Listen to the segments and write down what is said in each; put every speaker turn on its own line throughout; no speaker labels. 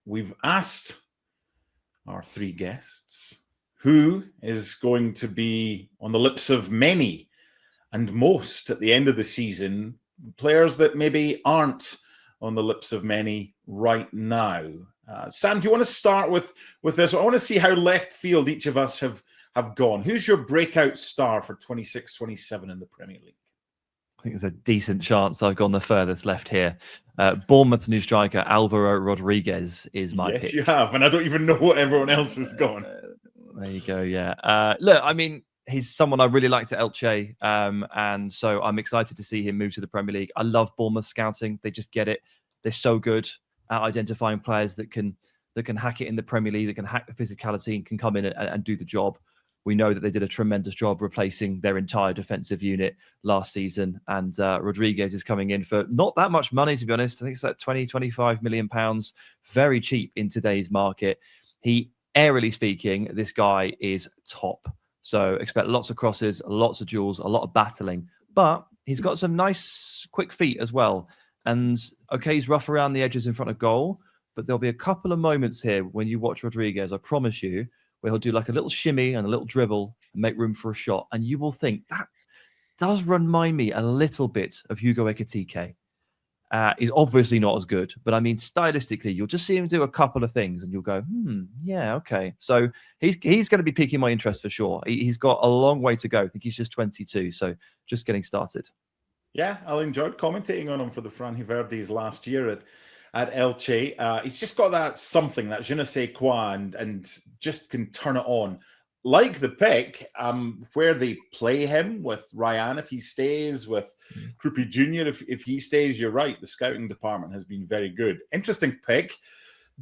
we've asked our three guests who is going to be on the lips of many and most at the end of the season, players that maybe aren't on the lips of many right now. Sam, do you want to start with this? I want to see how left field each of us have gone. Who's your breakout star for 26-27 in the Premier League?
I think there's a decent chance I've gone the furthest left here. Bournemouth's new striker, Alvaro Rodriguez, is my pick.
Yes, you have, and I don't even know what everyone else has gone.
There you go, yeah. Look, I mean, he's someone I really liked at Elche, and so I'm excited to see him move to the Premier League. I love Bournemouth scouting. They just get it. They're so good at identifying players that can hack it in the Premier League, that can hack the physicality and can come in and do the job. We know that they did a tremendous job replacing their entire defensive unit last season. And Rodriguez is coming in for not that much money, to be honest. I think it's like 20-25 million pounds. Very cheap in today's market. Aerially speaking, this guy is top. So expect lots of crosses, lots of duels, a lot of battling. But he's got some nice quick feet as well. And okay, he's rough around the edges in front of goal. But there'll be a couple of moments here when you watch Rodriguez, I promise you, where he'll do like a little shimmy and a little dribble and make room for a shot. And you will think, that does remind me a little bit of Hugo Ekitike. He's obviously not as good, but I mean, stylistically, you'll just see him do a couple of things and you'll go, yeah, okay. So he's going to be piquing my interest for sure. He's got a long way to go. I think he's just 22, so just getting started.
Yeah, I enjoyed commentating on him for the Fran Verdes last year at Elche. He's just got that something, that je ne sais quoi, and just can turn it on. Like the pick, where they play him with Ryan if he stays, with Krupi Jr. if he stays, you're right. The scouting department has been very good. Interesting pick.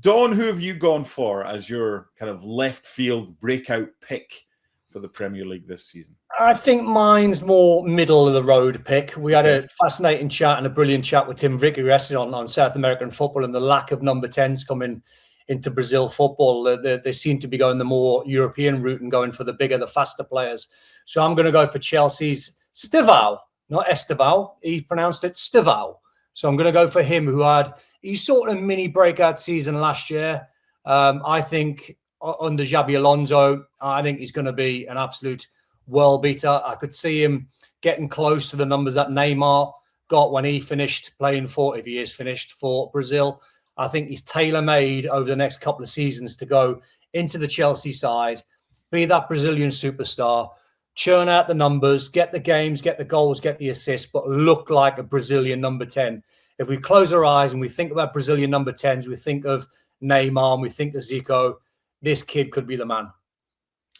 Don, who have you gone for as your kind of left field breakout pick for the Premier League this season?
I think mine's more middle of the road pick. We had a fascinating chat and a brilliant chat with Tim Vickers yesterday on South American football and the lack of number 10s coming into Brazil football. They seem to be going the more European route and going for the bigger, the faster players. So I'm going to go for Chelsea's Estêvão, not Estêvão. He pronounced it Estêvão. So I'm going to go for him, he sort of mini breakout season last year. I think under Xabi Alonso, I think he's going to be an absolute world beater. I could see him getting close to the numbers that Neymar got when he finished playing for, if he is finished for Brazil. I think he's tailor-made over the next couple of seasons to go into the Chelsea side, be that Brazilian superstar, churn out the numbers, get the games, get the goals, get the assists, but look like a Brazilian number 10. If we close our eyes and we think about Brazilian number 10s, we think of Neymar and we think of Zico, this kid could be the man.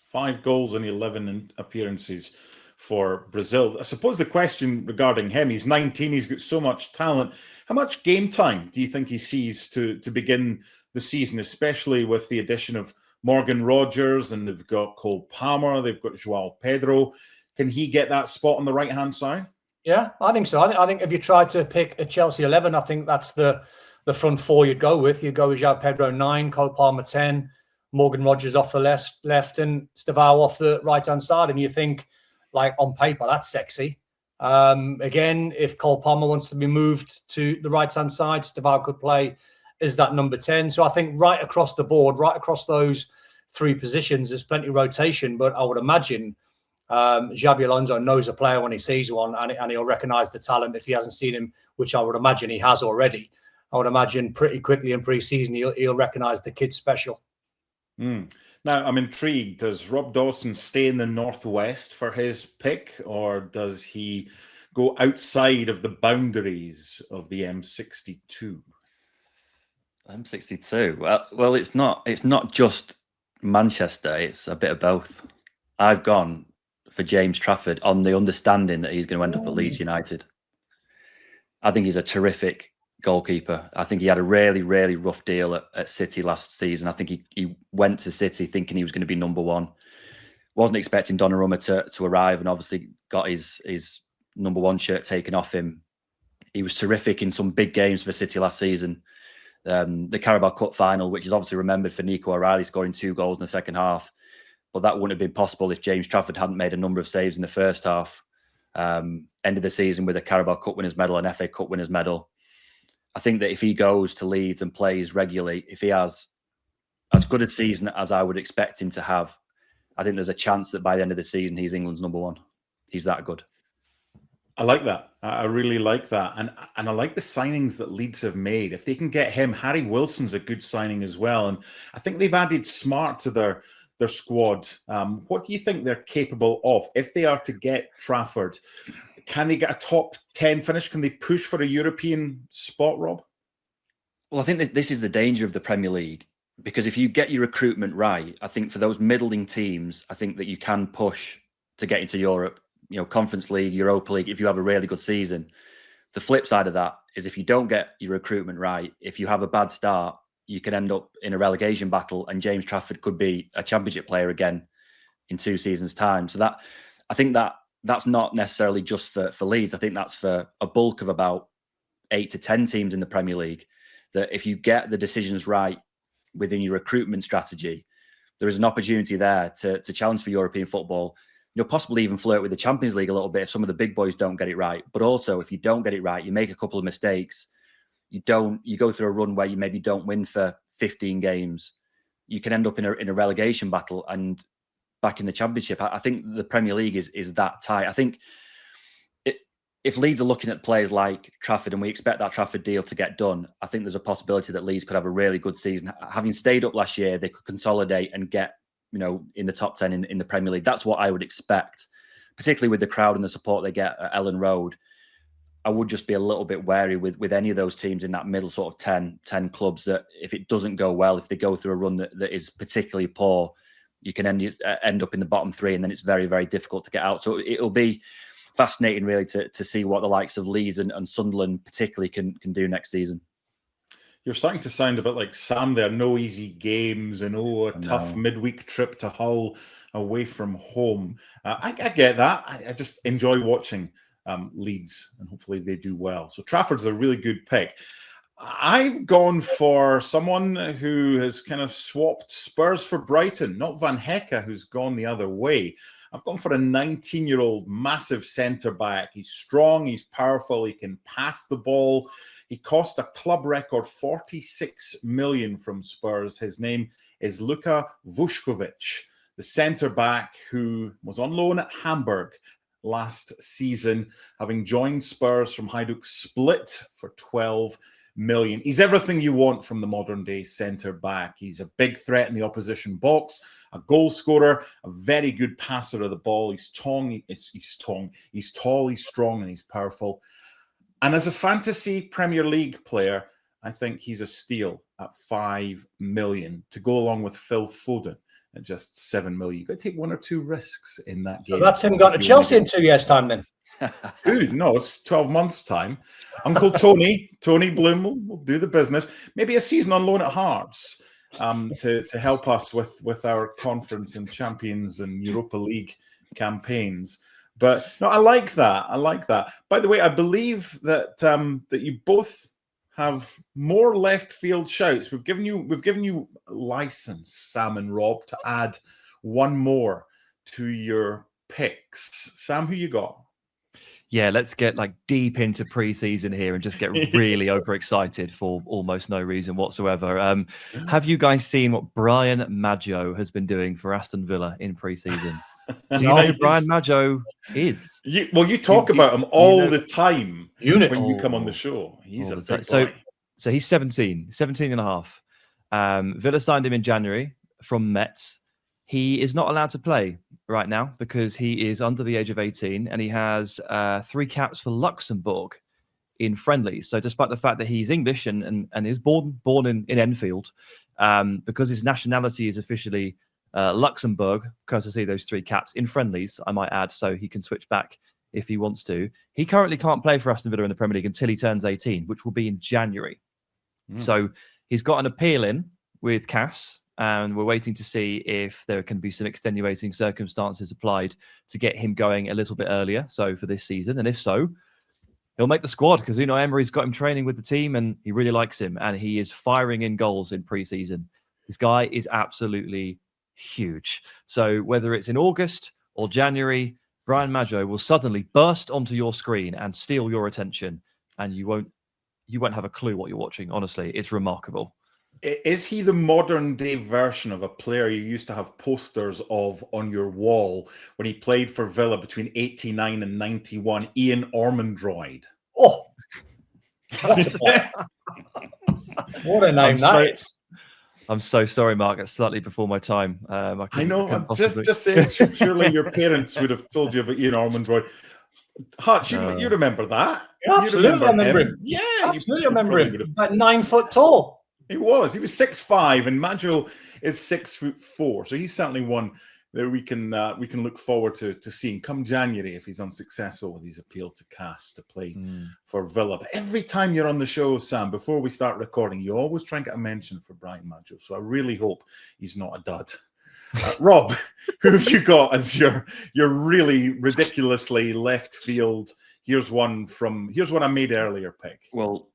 5 goals in 11 appearances for Brazil. I suppose the question regarding him, he's 19, he's got so much talent. How much game time do you think he sees to begin the season, especially with the addition of Morgan Rogers, and they've got Cole Palmer, they've got Joao Pedro. Can he get that spot on the right-hand side?
Yeah, I think so. I think if you try to pick a Chelsea 11, I think that's the front four you'd go with. You'd go with Joao Pedro 9, Cole Palmer 10, Morgan Rogers off the left and Estêvão off the right-hand side. And you think, like, on paper, that's sexy. Again, if Cole Palmer wants to be moved to the right-hand side, Estêvão could play as that number 10. So I think right across the board, right across those 3 positions, there's plenty of rotation. But I would imagine Xabi Alonso knows a player when he sees one, and he'll recognise the talent if he hasn't seen him, which I would imagine he has already. I would imagine pretty quickly in pre-season he'll recognise the kid's special.
Now, I'm intrigued. Does Rob Dawson stay in the Northwest for his pick, or does he go outside of the boundaries of the M62?
M62? Well, it's not just Manchester. It's a bit of both. I've gone for James Trafford on the understanding that he's going to end up at Leeds United. I think he's a terrific goalkeeper. I think he had a really, really rough deal at City last season. I think he went to City thinking he was going to be number 1. Wasn't expecting Donnarumma to arrive, and obviously got his number 1 shirt taken off him. He was terrific in some big games for City last season. The Carabao Cup final, which is obviously remembered for Nico O'Reilly scoring 2 goals in the second half. But that wouldn't have been possible if James Trafford hadn't made a number of saves in the first half. Ended the season with a Carabao Cup winners medal, an FA Cup winners medal. I think that if he goes to Leeds and plays regularly, if he has as good a season as I would expect him to have, I think there's a chance that by the end of the season, he's England's number one. He's that good.
I like that. I really like that. And I like the signings that Leeds have made. If they can get him, Harry Wilson's a good signing as well. And I think they've added Smart to their squad. What do you think they're capable of? If they are to get Trafford, can they get a top 10 finish? Can they push for a European spot, Rob?
Well, I think this is the danger of the Premier League, because if you get your recruitment right, I think for those middling teams, I think that you can push to get into Europe, Conference League, Europa League, if you have a really good season. The flip side of that is if you don't get your recruitment right, if you have a bad start, you can end up in a relegation battle, and James Trafford could be a Championship player again in 2 seasons' time. So I think that's not necessarily just for Leeds. I think that's for a bulk of about 8 to 10 teams in the Premier League, that if you get the decisions right within your recruitment strategy, there is an opportunity there to challenge for European football, possibly even flirt with the Champions League a little bit if some of the big boys don't get it right. But also, if you don't get it right, you make a couple of mistakes, you go through a run where you maybe don't win for 15 games, you can end up in a relegation battle and back in the Championship. I think the Premier League is that tight. I think if Leeds are looking at players like Trafford, and we expect that Trafford deal to get done, I think there's a possibility that Leeds could have a really good season. Having stayed up last year, they could consolidate and get in the top 10 in the Premier League. That's what I would expect, particularly with the crowd and the support they get at Ellen Road. I would just be a little bit wary with any of those teams in that middle sort of 10 clubs, that if it doesn't go well, if they go through a run that is particularly poor, you can end up in the bottom 3, and then it's very, very difficult to get out. So it'll be fascinating really to see what the likes of Leeds and Sunderland particularly can do next season.
You're starting to sound a bit like Sam there. No easy games and tough midweek trip to Hull away from home. I get that. I just enjoy watching Leeds, and hopefully they do well. So Trafford's a really good pick. I've gone for someone who has kind of swapped Spurs for Brighton, not Van Hecke, who's gone the other way. I've gone for a 19-year-old massive centre-back. He's strong, he's powerful, he can pass the ball. He cost a club record 46 million from Spurs. His name is Luka Vuskovic, the centre-back who was on loan at Hamburg last season, having joined Spurs from Hajduk Split for 12 million. He's everything you want from the modern-day centre-back. He's a big threat in the opposition box, a goal scorer, a very good passer of the ball. He's tall, he's strong, and he's powerful. And as a fantasy Premier League player, I think he's a steal at 5 million to go along with Phil Foden at just 7 million. You've got to take 1 or 2 risks in that game.
So that's him going to Chelsea in 2 years' time then?
Dude, no, it's 12 months' time. Uncle Tony Bloom will do the business. Maybe a season on loan at Hearts to help us with our conference and Champions and Europa League campaigns. But no, I like that. By the way, I believe that that you both have more left field shouts. We've given you license, Sam and Rob, to add 1 more to your picks. Sam, who you got?
Yeah, let's get deep into pre-season here and just get really overexcited for almost no reason whatsoever. Have you guys seen what Brian Maggio has been doing for Aston Villa in pre-season? Do you know who Brian Maggio is?
You talk about him all the time when you come on the show. He's a big boy.
So he's 17 and a half. Villa signed him in January from Metz. He is not allowed to play right now because he is under the age of 18, and he has 3 caps for Luxembourg in friendlies. So despite the fact that he's English and is born in Enfield, because his nationality is officially Luxembourg, courtesy of those 3 caps in friendlies, I might add, so he can switch back if he wants to. He currently can't play for Aston Villa in the Premier League until he turns 18, which will be in January. So he's got an appeal in with CAS, and we're waiting to see if there can be some extenuating circumstances applied to get him going a little bit earlier, so for this season. And if so, he'll make the squad because Unai Emery's got him training with the team and he really likes him, and he is firing in goals in pre-season. This guy is absolutely huge. So whether it's in August or January, Brian Maggio will suddenly burst onto your screen and steal your attention, and you won't you won't have a clue what you're watching. Honestly, it's remarkable.
Is he the modern day version of a player you used to have posters of on your wall when he played for Villa between 89 and 91, Ian Ormondroyd?
Oh, what a name that is.
I'm so sorry, Mark. It's slightly before my time.
I know. I'm just saying, surely your parents would have told you about Ian Ormondroyd. Hutch, you remember that?
Yeah, absolutely, I remember him.
Yeah,
absolutely, I remember him. About 9 foot tall.
He was 6'5", and Maggio is 6'4", so he's certainly one that we can look forward to seeing come January if he's unsuccessful with his appeal to Cass to play for Villa. But every time you're on the show, Sam, before we start recording, you always try and get a mention for Brian Maggio. So I really hope he's not a dud. Rob, who have you got as your really ridiculously left field? Here's one I made earlier pick.
Well,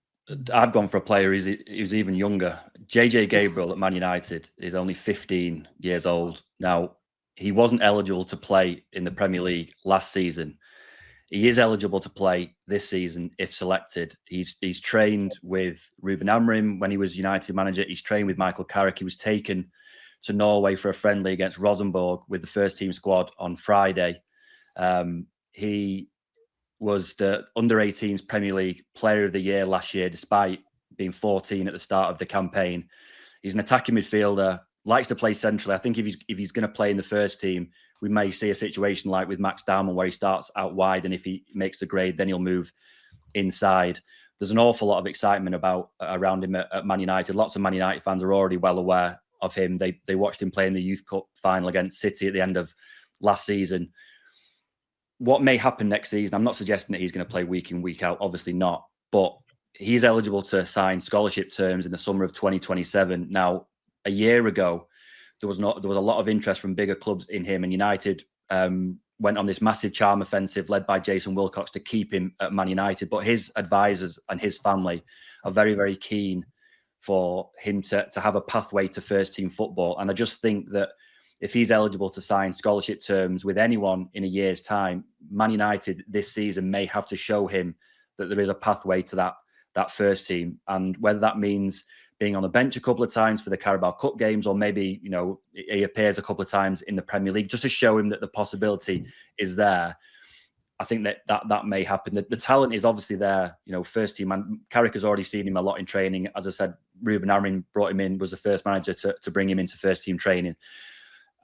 I've gone for a player who's even younger. JJ Gabriel at Man United is only 15 years old. Now, he wasn't eligible to play in the Premier League last season. He is eligible to play this season if selected. He's trained with Ruben Amorim when he was United manager. He's trained with Michael Carrick. He was taken to Norway for a friendly against Rosenborg with the first team squad on Friday. He was the under-18s Premier League Player of the Year last year, despite being 14 at the start of the campaign. He's an attacking midfielder, likes to play centrally. I think if he's going to play in the first team, we may see a situation like with Max Darman where he starts out wide, and if he makes the grade, then he'll move inside. There's an awful lot of excitement around him at Man United. Lots of Man United fans are already well aware of him. They watched him play in the Youth Cup final against City at the end of last season. What may happen next season, I'm not suggesting that he's going to play week in, week out, obviously not, but he's eligible to sign scholarship terms in the summer of 2027. Now, a year ago, there was a lot of interest from bigger clubs in him, and United went on this massive charm offensive led by Jason Wilcox to keep him at Man United. But his advisors and his family are very, very keen for him to have a pathway to first team football. And I just think that if he's eligible to sign scholarship terms with anyone in a year's time, Man United this season may have to show him that there is a pathway to that first team. And whether that means being on the bench a couple of times for the Carabao Cup games, or maybe, he appears a couple of times in the Premier League, just to show him that the possibility is there. I think that may happen. The talent is obviously there. First team, and Carrick has already seen him a lot in training. As I said, Ruben Amorim brought him in, was the first manager to bring him into first team training.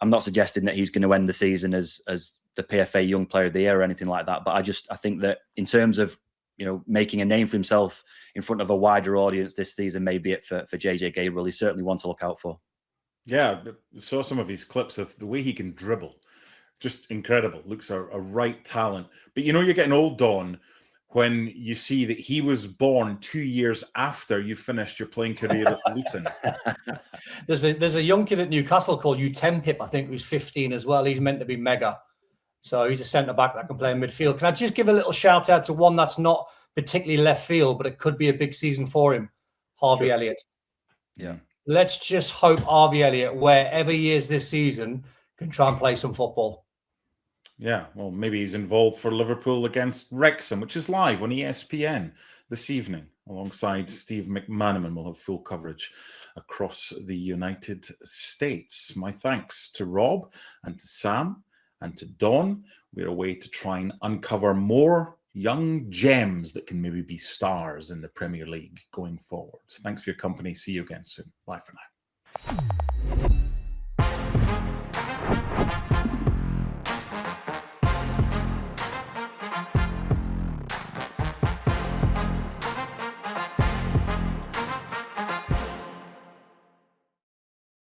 I'm not suggesting that he's going to end the season as the PFA Young Player of the Year or anything like that. But I think that in terms of making a name for himself in front of a wider audience this season may be it for JJ Gabriel. He's certainly one to look out for. Yeah,
saw some of his clips of the way he can dribble. Just incredible. Looks a right talent. But you're getting old, Don, when you see that he was born 2 years after you finished your playing career at Luton.
There's a young kid at Newcastle called Utempip, I think, who's 15 as well. He's meant to be mega. So he's a centre-back that can play in midfield. Can I just give a little shout-out to one that's not particularly left field, but it could be a big season for him, Harvey Elliott.
Yeah.
Let's just hope Harvey Elliott, wherever he is this season, can try and play some football.
Yeah, well, maybe he's involved for Liverpool against Wrexham, which is live on ESPN this evening, alongside Steve McManaman. We'll have full coverage across the United States. My thanks to Rob and to Sam and to Don. We're away to try and uncover more young gems that can maybe be stars in the Premier League going forward. Thanks for your company. See you again soon. Bye for now.